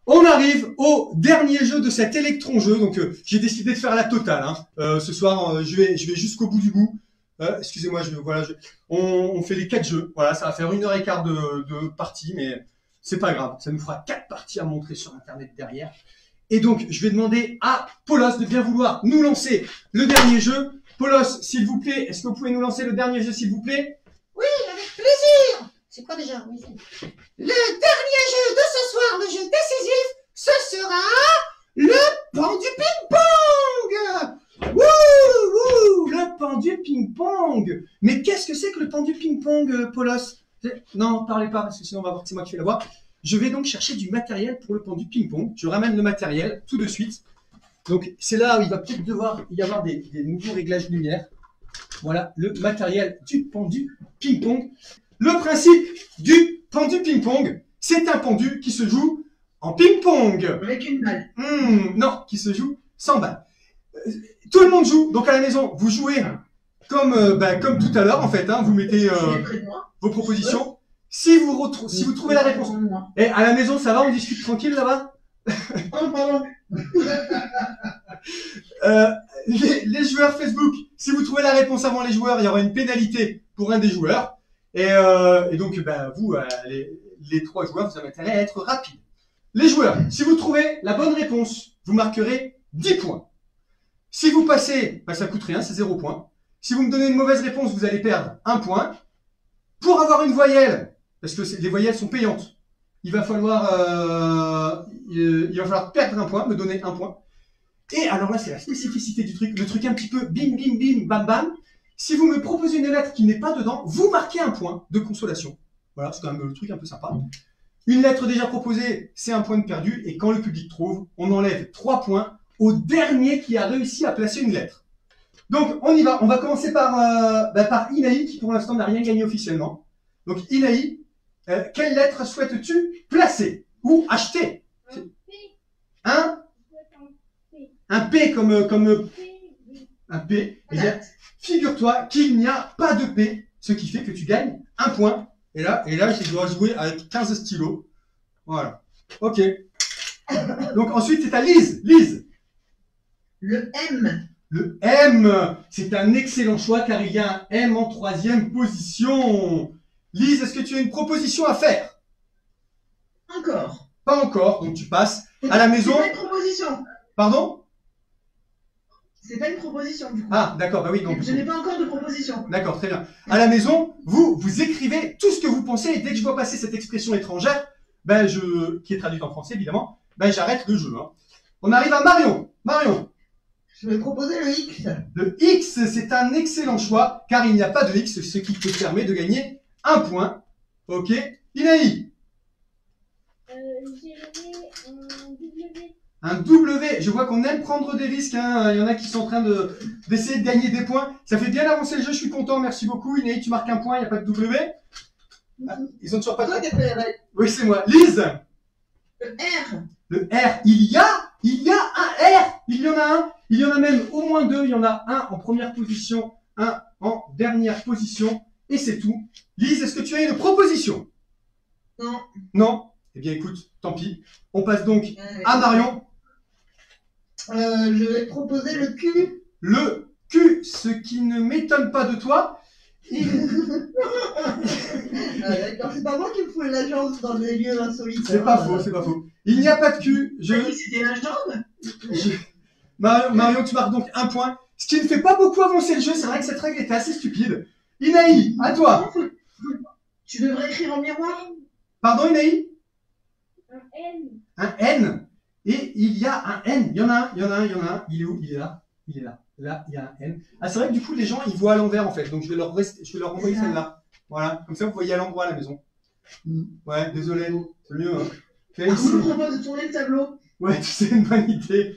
On arrive au dernier jeu de cet électron-jeu. Donc, j'ai décidé de faire la totale. Ce soir, je vais jusqu'au bout du bout. Excusez-moi, on fait les 4 jeux. Voilà, ça va faire 1h15 de partie, mais c'est pas grave. Ça nous fera 4 parties à montrer sur Internet derrière. Et donc, je vais demander à Polos de bien vouloir nous lancer le dernier jeu. Polos, s'il vous plaît, est-ce que vous pouvez nous lancer le dernier jeu, s'il vous plaît? Oui, avec plaisir. C'est quoi déjà? Oui, le dernier jeu de ce soir, le jeu décisif, ce sera le pendu ping-pong. Wouh, le pendu ping-pong. Mais qu'est-ce que c'est que le pendu ping-pong, Polos? Non, parlez pas, parce que sinon on va voir que c'est moi qui fais la voix. Je vais donc chercher du matériel pour le pendu ping-pong. Je ramène le matériel tout de suite. Donc, c'est là où il va peut-être devoir y avoir des nouveaux réglages de lumière. Voilà, le matériel du pendu ping-pong. Le principe du pendu ping-pong, c'est un pendu qui se joue en ping-pong. Avec une balle. Non, qui se joue sans balle. Tout le monde joue. Donc, à la maison, vous jouez comme tout à l'heure, en fait. Vous mettez vos propositions. Si vous trouvez la réponse. Et à la maison, ça va, on discute tranquille là-bas? Oh, pardon. Les joueurs Facebook, si vous trouvez la réponse avant les joueurs, il y aura une pénalité pour un des joueurs. Et donc, vous, les 3 joueurs, vous avez intérêt à être rapide. Les joueurs, si vous trouvez la bonne réponse, vous marquerez 10 points. Si vous passez, ça coûte rien, c'est 0 points. Si vous me donnez une mauvaise réponse, vous allez perdre 1 point. Pour avoir une voyelle, parce que les voyelles sont payantes, il va falloir perdre 1 point, me donner 1 point. Et alors là, c'est la spécificité du truc, le truc un petit peu bim, bim, bim, bam, bam. Si vous me proposez une lettre qui n'est pas dedans, vous marquez 1 point de consolation. Voilà, c'est quand même le truc un peu sympa. Une lettre déjà proposée, c'est 1 point de perdu. Et quand le public trouve, on enlève 3 points au dernier qui a réussi à placer une lettre. Donc, on y va. On va commencer par Inaï, qui pour l'instant n'a rien gagné officiellement. Donc, Inaï, quelle lettre souhaites-tu placer ou acheter? Un P comme un P. Eh bien, figure-toi qu'il n'y a pas de P, ce qui fait que tu gagnes 1 point. Et là, je dois jouer avec 15 stylos. Voilà. Ok. Donc ensuite, c'est à Lise. Lise. Le M. Le M. C'est un excellent choix car il y a un M en 3e position. Lise, est-ce que tu as une proposition à faire? Encore. Pas encore, donc tu passes à la maison. C'est pas une proposition. Pardon? C'est pas une proposition du coup. Ah, d'accord, oui. Donc, je n'ai pas encore de proposition. D'accord, très bien. À la maison, vous écrivez tout ce que vous pensez et dès que je vois passer cette expression étrangère, qui est traduite en français évidemment, j'arrête le jeu. On arrive à Marion. Marion. Je vais proposer le X. Le X, c'est un excellent choix car il n'y a pas de X, ce qui te permet de gagner 1 point. Ok. Inaï. J'ai levé un W. Un W, je vois qu'on aime prendre des risques, il y en a qui sont en train d'essayer de gagner des points. Ça fait bien avancer le jeu, je suis content, merci beaucoup. Inaï, tu marques 1 point, il n'y a pas de W. Ils ont toujours pas de... Oui, c'est moi. Lise. Le R. Le R, il y a un R. Il y en a un. Il y en a même au moins 2. Il y en a un en première position, un en dernière position. Et c'est tout. Lise, est-ce que tu as une proposition? Non. Non? Eh bien, écoute, tant pis. On passe donc à Marion. Je vais proposer le Q. Le Q, ce qui ne m'étonne pas de toi. D'accord, c'est pas moi qui me fous l'agence dans des lieux insolites. C'est pas faux, c'est pas faux. Il n'y a pas de Q. C'était l'agence. Marion, tu marques donc 1 point. Ce qui ne fait pas beaucoup avancer le jeu, c'est vrai que cette règle était assez stupide. Inaï, à toi. Tu devrais écrire en miroir. Pardon, Inaï? Un N. Un N. Et il y a un N. Il y en a un. Il est où? Il est là. Il est là. Là, il y a un N. Ah, c'est vrai que du coup, les gens, ils voient à l'envers, en fait. Donc, je vais leur envoyer celle-là. Voilà. Comme ça, vous voyez à l'endroit à la maison. Ouais, désolé. C'est mieux, Je vous propose de tourner le tableau. Ouais, c'est une bonne idée.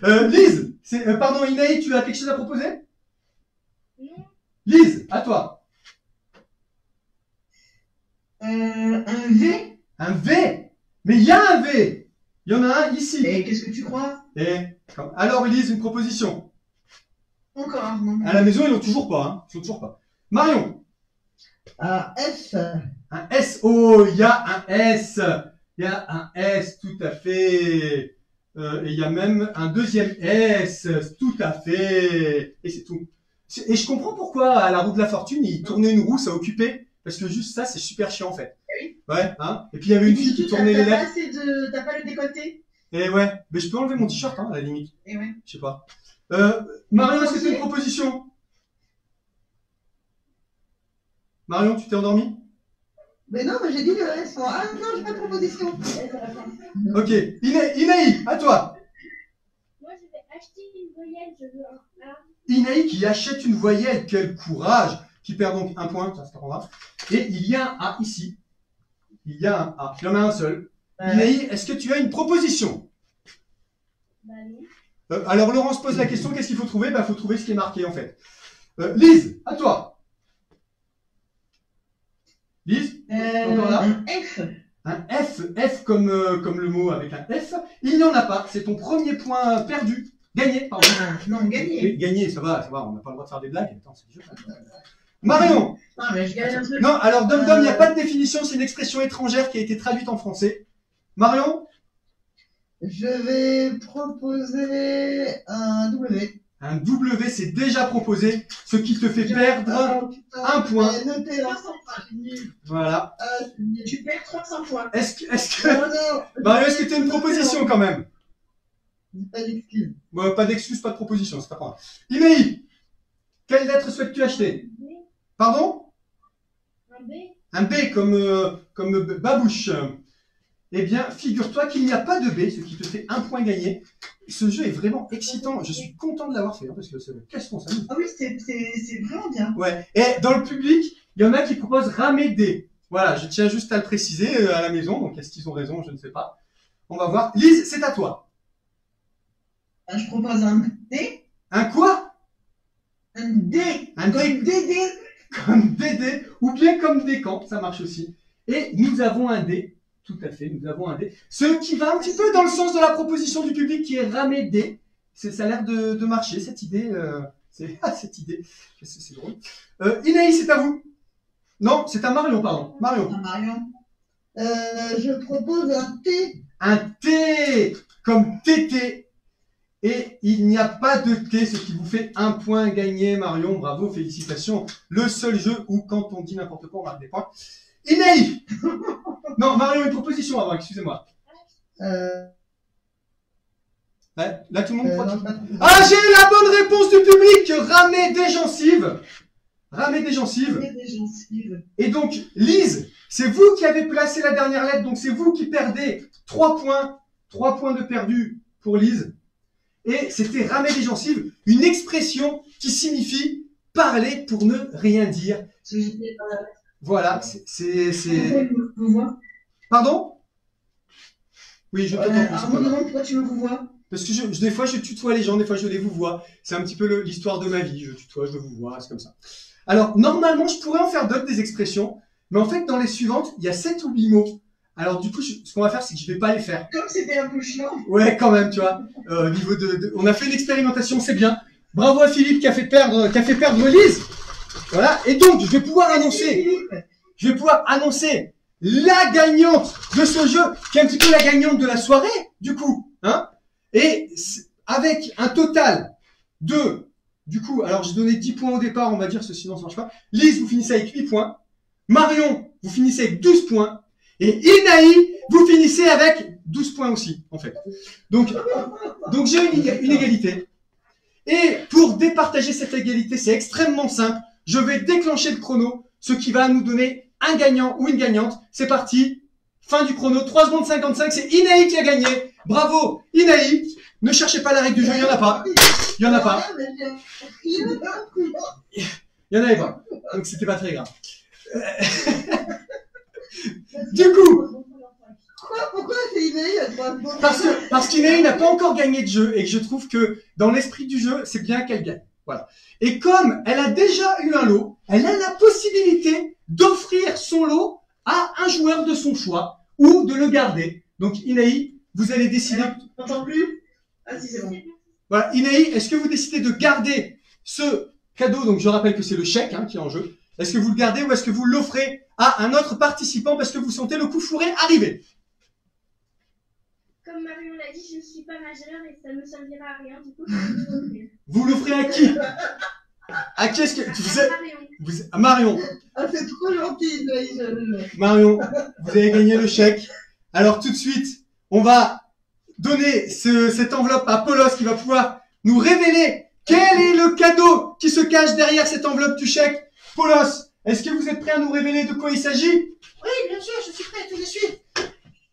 Lise, pardon, Inaï, tu as quelque chose à proposer? Non. Lise, à toi. Un V. Un V. Mais il y a un V. Il y en a un ici. Et qu'est-ce que tu crois? Alors, Lise, une proposition. Encore, non. À la maison, ils n'ont toujours pas. Ils n'ont toujours pas. Marion. Un S. Un S. Oh, il y a un S. Il y a un S, tout à fait. Et il y a même un deuxième S, tout à fait. Et c'est tout. Et je comprends pourquoi à la roue de la fortune, il tournait une roue, ça occupait. Parce que juste ça, c'est super chiant en fait. Oui. Ouais, hein. Et puis il y avait une fille qui tournait les lettres. T'as pas le décolleté? Et ouais, mais je peux enlever mon t-shirt, hein, à la limite. Et ouais. Je sais pas. Marion, est-ce que c'est une proposition? Marion, tu t'es endormi? Mais non, mais j'ai dit le S. Ah non, j'ai pas de proposition. Ok. Inaï, à toi. Moi, je vais acheter une voyelle, je veux un A. Inaï qui achète une voyelle, quel courage. Qui perd donc un point, ça se prendra. Et il y a un A ici. Il y a un A. Il y en a un seul. Inaï, est-ce que tu as une proposition? Bah non. Alors Laurence pose la question, qu'est-ce qu'il faut trouver? Bah, faut trouver ce qui est marqué en fait. Lise, à toi. Lise, encore là? Un F. Un F, F comme le mot avec un F. Il n'y en a pas, c'est ton premier point perdu. Gagné, pardon. Non, gagné. Oui, gagné, ça va, on n'a pas le droit de faire des blagues. Attends, c'est le jeu. Marion. Non, mais je gagne un truc. Non, alors Dom Dom, il n'y a pas de définition, c'est une expression étrangère qui a été traduite en français. Marion? Je vais proposer un W. Un W, c'est déjà proposé, ce qui te fait perdre un point. Notez 300 points. Voilà. Tu perds 300 points. Est-ce que... Non, non. Marion, est-ce que tu as une proposition quand même? Pas d'excuse. Pas d'excuse, pas de proposition, c'est pas grave. Iméi, quelle lettre souhaites-tu acheter? B. Pardon? Un B. Un B comme babouche. Eh bien, figure-toi qu'il n'y a pas de B, ce qui te fait un point gagné. Ce jeu est vraiment excitant. Je suis content de l'avoir fait, hein, parce que qu'est-ce qu'on s'amuse. Ah oui, c'est vraiment bien. Ouais. Et dans le public, il y en a qui proposent ramer D. Voilà, je tiens juste à le préciser à la maison. Donc, est-ce qu'ils ont raison? Je ne sais pas. On va voir. Lise, c'est à toi. Je propose un D. Un quoi? Un D. Un D. Comme DD. Comme DD, ou bien comme Descamps, ça marche aussi. Et nous avons un D. Tout à fait, nous avons un D. Ce qui va un petit peu dans le sens de la proposition du public qui est ramé D. Ça a l'air de marcher, cette idée. Cette idée. C'est drôle. Inaïs, c'est à vous. Non, c'est à Marion, pardon. Marion. Marion. Je propose un T. Un T comme TT. Et il n'y a pas de T, ce qui vous fait un point gagné, Marion. Bravo, félicitations. Le seul jeu où, quand on dit n'importe quoi, on marque des points. Inaïs. Non, Marion, une proposition avant, excusez-moi. Ouais, là, tout le monde croit qu'il... Ah, j'ai la bonne réponse du public. Ramer des gencives. Ramer des gencives. Et donc, Lise, c'est vous qui avez placé la dernière lettre, donc c'est vous qui perdez 3 points. 3 points de perdu pour Lise. Et c'était ramer des gencives, une expression qui signifie parler pour ne rien dire. Voilà, c'est... Pardon? Oui, je t'entends. Pourquoi tu me vois? Parce que des fois, je tutoie les gens, des fois, je les vous vois. C'est un petit peu l'histoire de ma vie. Je tutoie, je vous vois, c'est comme ça. Alors, normalement, je pourrais en faire d'autres, des expressions. Mais en fait, dans les suivantes, il y a 7 ou 8 mots. Alors, du coup, ce qu'on va faire, c'est que je vais pas les faire. Comme c'était un peu chiant. Ouais, quand même, tu vois. Au niveau on a fait une expérimentation, c'est bien. Bravo à Philippe qui a fait perdre Lise. Voilà. Et donc, je vais pouvoir annoncer la gagnante de ce jeu, qui est un petit peu la gagnante de la soirée, du coup, hein. Et avec un total de, du coup, alors j'ai donné 10 points au départ, on va dire, sinon ça marche pas. Lise, vous finissez avec 8 points. Marion, vous finissez avec 12 points. Et Inaï, vous finissez avec 12 points aussi, en fait. Donc j'ai une égalité. Et pour départager cette égalité, c'est extrêmement simple. Je vais déclencher le chrono, ce qui va nous donner un gagnant ou une gagnante. C'est parti. Fin du chrono. 3 secondes 55. C'est Inaï qui a gagné. Bravo, Inaï. Ne cherchez pas la règle du jeu. Il n'y en a pas. Il n'y en a pas. Il n'y en avait pas. Donc c'était pas très grave. Du coup, pourquoi c'est Inaï? parce qu'Inaï n'a pas encore gagné de jeu et que je trouve que dans l'esprit du jeu, c'est bien qu'elle gagne. Voilà. Et comme elle a déjà eu un lot, elle a la possibilité d'offrir son lot à un joueur de son choix ou de le garder. Donc Inaï, vous allez décider. T'entends plus? Ah si, c'est bon. Voilà, Inaï, est-ce que vous décidez de garder ce cadeau? Donc je rappelle que c'est le chèque qui est en jeu. Est-ce que vous le gardez ou est-ce que vous l'offrez à un autre participant parce que vous sentez le coup fourré arriver? comme Marion l'a dit, je ne suis pas majeure et ça ne me servira à rien. Du coup, je vais vous l'offrir. Vous l'offrez à qui? À qui est-ce que vous êtes? Marion. À Marion. Ah, c'est trop gentil, Marion, vous avez gagné le chèque. Alors tout de suite, on va donner cette enveloppe à Polos qui va pouvoir nous révéler quel est le cadeau qui se cache derrière cette enveloppe du chèque. Polos, est-ce que vous êtes prêt à nous révéler de quoi il s'agit? Oui, bien sûr, je suis prêt tout de suite.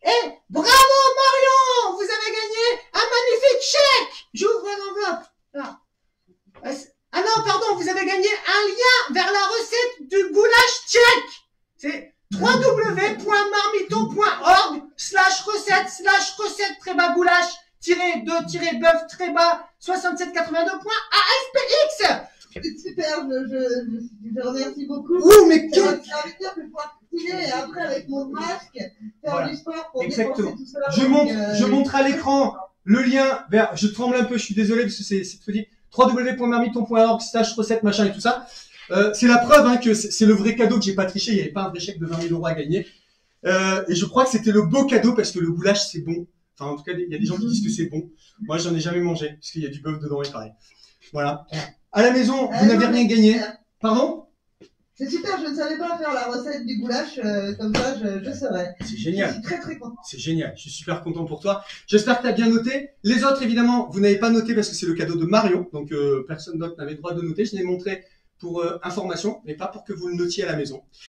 Et bravo Marion, vous avez gagné un magnifique chèque. J'ouvre l'enveloppe. Là. Ah non, pardon, vous avez gagné un lien vers la recette du goulash tchèque. C'est www.marmiton.org/recette/goulash-de-bœuf-6782.aspx. C'est super, je remercie beaucoup. Ouh, mais C'est que... votre serviteur que je pourrais continuer et après avec mon masque faire Voilà. du sport pour Exactement. dépenser tout ça. Je montre à l'écran le lien vers, je tremble un peu, je suis désolé parce que c'est tout dit, www.marmiton.org/recette machin et tout ça. C'est la preuve hein, que c'est le vrai cadeau, que j'ai pas triché, il n'y avait pas un vrai chèque de 20 000 € à gagner. Et je crois que c'était le beau cadeau parce que le goulash c'est bon. Enfin en tout cas il y a des gens qui disent que c'est bon. Moi j'en ai jamais mangé parce qu'il y a du bœuf dedans et pareil. Voilà. À la maison, vous n'avez rien gagné. Pardon? C'est super, je ne savais pas faire la recette du goulash, comme ça je saurais. C'est Je génial. suis très très content. C'est génial, je suis super content pour toi. J'espère que tu as bien noté. Les autres, évidemment, vous n'avez pas noté parce que c'est le cadeau de Marion. Donc, personne d'autre n'avait le droit de noter. Je l'ai montré pour information, mais pas pour que vous le notiez à la maison.